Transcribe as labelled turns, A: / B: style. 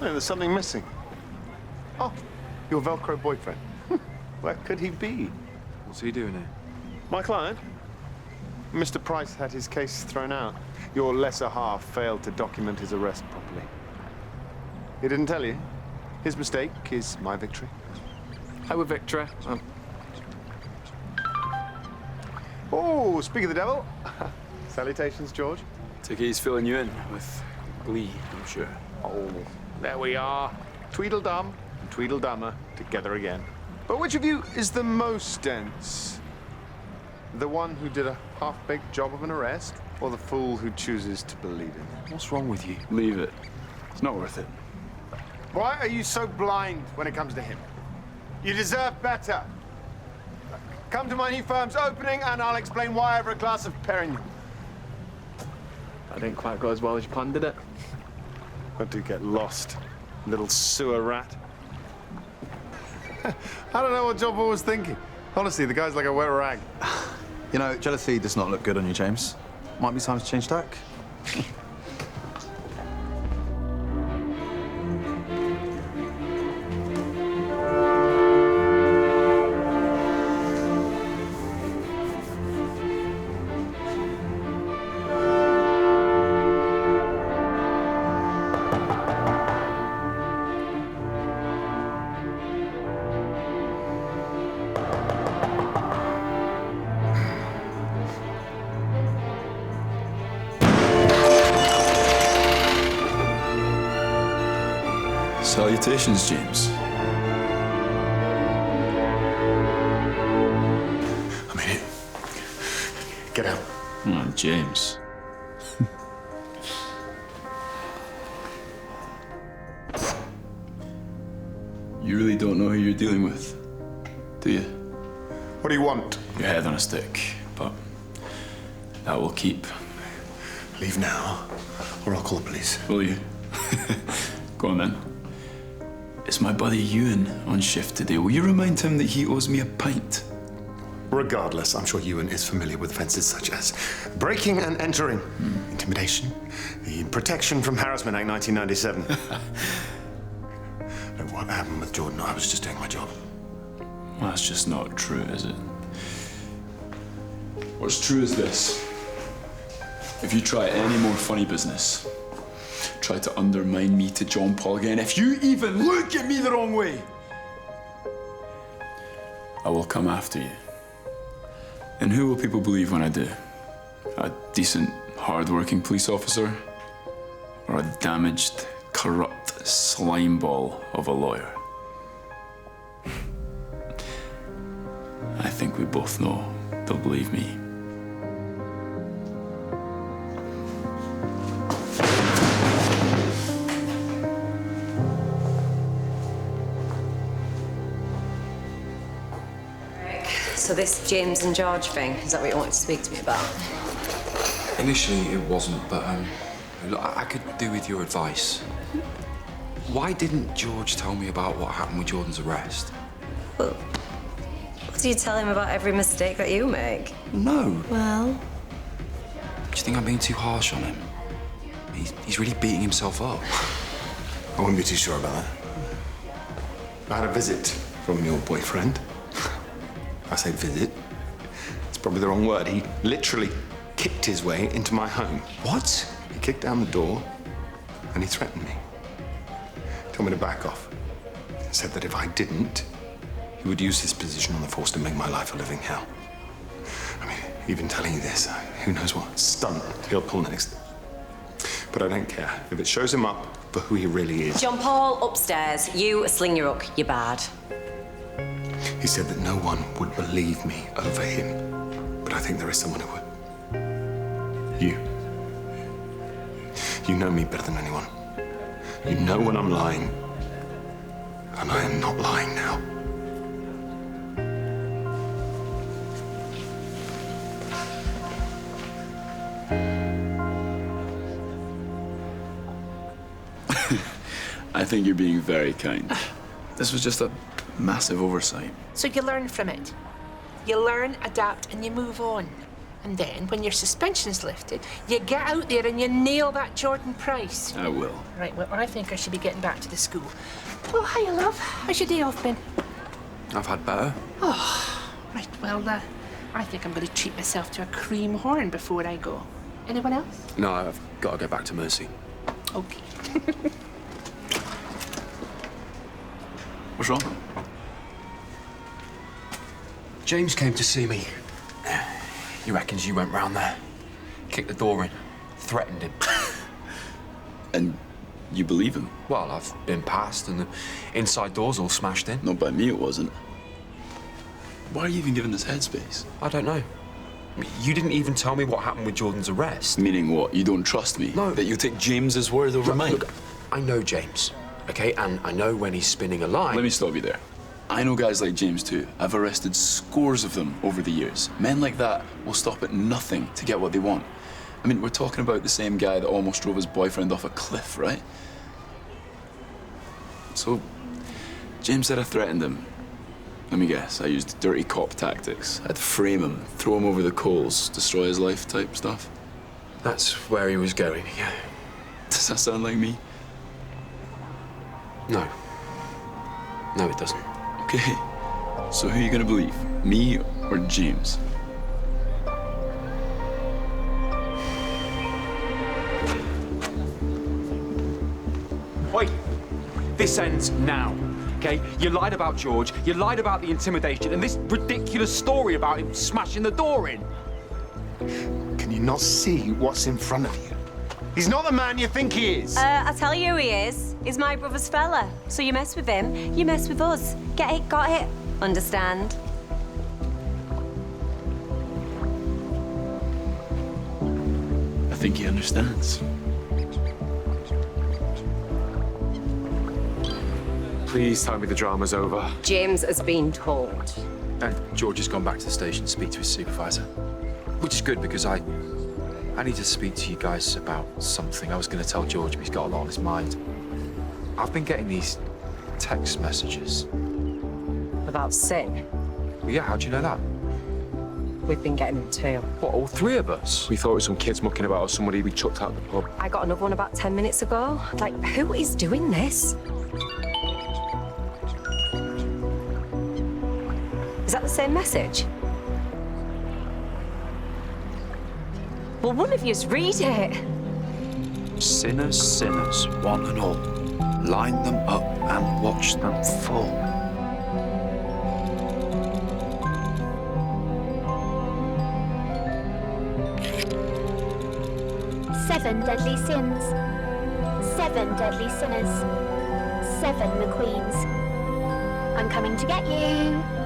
A: there's something missing. Oh, your Velcro boyfriend. Where could he be?
B: What's he doing here?
A: My client? Mr. Price had his case thrown out. Your lesser half failed to document his arrest properly. He didn't tell you. His mistake is my victory.
B: Our victory.
A: Oh, speak of the devil. Salutations, George.
B: Take it he's filling you in with glee, I'm sure.
A: Oh, there we are. Tweedledum and Tweedledummer together again. But which of you is the most dense? The one who did a half-baked job of an arrest, or the fool who chooses to believe it?
B: What's wrong with you? Leave it. It's not worth it.
A: Why are you so blind when it comes to him? You deserve better. Come to my new firm's opening and I'll explain why over a glass of Perignon.
B: That didn't quite go as well as you planned, did it?
A: But do get lost, little sewer rat. I don't know what John Paul was thinking. Honestly, the guy's like a wet rag.
C: You know, jealousy does not look good on you, James. Might be time to change tack.
B: Salutations, James.
A: I'm in it. Get out.
B: Oh, James. You really don't know who you're dealing with, do you?
A: What do you want?
B: Your head on a stick, but that will keep.
A: Leave now, or I'll call the police.
B: Will you? Go on then. It's my buddy Ewan on shift today. Will you remind him that he owes me a pint?
A: Regardless, I'm sure Ewan is familiar with offences such as breaking and entering, intimidation, the Protection from Harassment Act 1997. Look, what happened with Jordan? I was just doing my job.
B: Well, that's just not true, is it? What's true is this. If you try any more funny business, try to undermine me to John Paul again, if you even look at me the wrong way, I will come after you. And who will people believe when I do? A decent, hard-working police officer? Or a damaged, corrupt slime ball of a lawyer? I think we both know they'll believe me.
D: So this James and George thing, is that what you wanted to speak to me about?
E: Initially, it wasn't, but look, I could do with your advice. Why didn't George tell me about what happened with Jordan's arrest?
D: Well, do you tell him about every mistake that you make?
E: No.
D: Well?
E: Do you think I'm being too harsh on him? He's really beating himself up.
A: I wouldn't be too sure about that. I had a visit from your boyfriend. I say visit. It's probably the wrong word. He literally kicked his way into my home.
E: What?
A: He kicked down the door and he threatened me. Told me to back off. Said that if I didn't, he would use his position on the force to make my life a living hell. I mean, even telling you this, who knows what stunt he'll pull next. But I don't care. If it shows him up for who he really is.
D: John Paul, upstairs. You sling your hook. You're bad.
A: He said that no one would believe me over him. But I think there is someone who would. You. You know me better than anyone. You know when I'm lying. And I am not lying now.
B: I think you're being very kind. This was just a massive oversight.
F: So you learn from it. You learn, adapt, and you move on. And then, when your suspension's lifted, you get out there and you nail that Jordan Price.
B: I will.
F: Right, well, I think I should be getting back to the school. Oh, hiya, love. How's your day off been?
E: I've had better.
F: Right, well, I think I'm going to treat myself to a cream horn before I go. Anyone else?
E: No, I've got to go back to Mercy.
F: Okay.
B: What's wrong?
E: James came to see me. He reckons you went round there, kicked the door in, threatened him.
B: And you believe him?
E: Well, I've been past and the inside door's all smashed in.
B: Not by me, it wasn't. Why are you even giving this headspace?
E: I don't know. I mean, you didn't even tell me what happened with Jordan's arrest.
B: Meaning what? You don't trust me?
E: No.
B: That you take James's word over mine?
E: Look, I know James, okay? And I know when he's spinning a line.
B: Let me stop you there. I know guys like James too. I've arrested scores of them over the years. Men like that will stop at nothing to get what they want. I mean, we're talking about the same guy that almost drove his boyfriend off a cliff, right? So, James said I threatened him. Let me guess, I used dirty cop tactics. I'd frame him, throw him over the coals, destroy his life type stuff.
E: That's where he was going, yeah.
B: Does that sound like me?
E: No. No, it doesn't.
B: Okay, so who are you gonna believe? Me or James?
G: Wait, this ends now, okay? You lied about George, you lied about the intimidation, and this ridiculous story about him smashing the door in.
A: Can you not see what's in front of you? He's not the man you think he is.
D: I'll tell you who he is. He's my brother's fella. So you mess with him, you mess with us. Get it, got it? Understand?
B: I think he understands.
G: Please tell me the drama's over.
D: James has been told.
E: And George has gone back to the station to speak to his supervisor. Which is good because I need to speak to you guys about something. I was going to tell George, but he's got a lot on his mind. I've been getting these text messages.
D: About Sin.
E: Well, yeah, how'd you know that?
D: We've been getting them too.
E: What, all three of us?
G: We thought it was some kids mucking about or somebody we chucked out the pub.
D: I got another one about 10 minutes ago. Like, who is doing this? Is that the same message? Well, one of yous read it.
H: Sinners, sinners, one and all. Line them up and watch them fall.
I: Seven deadly sins. 7 deadly sinners. 7 McQueens. I'm coming to get you.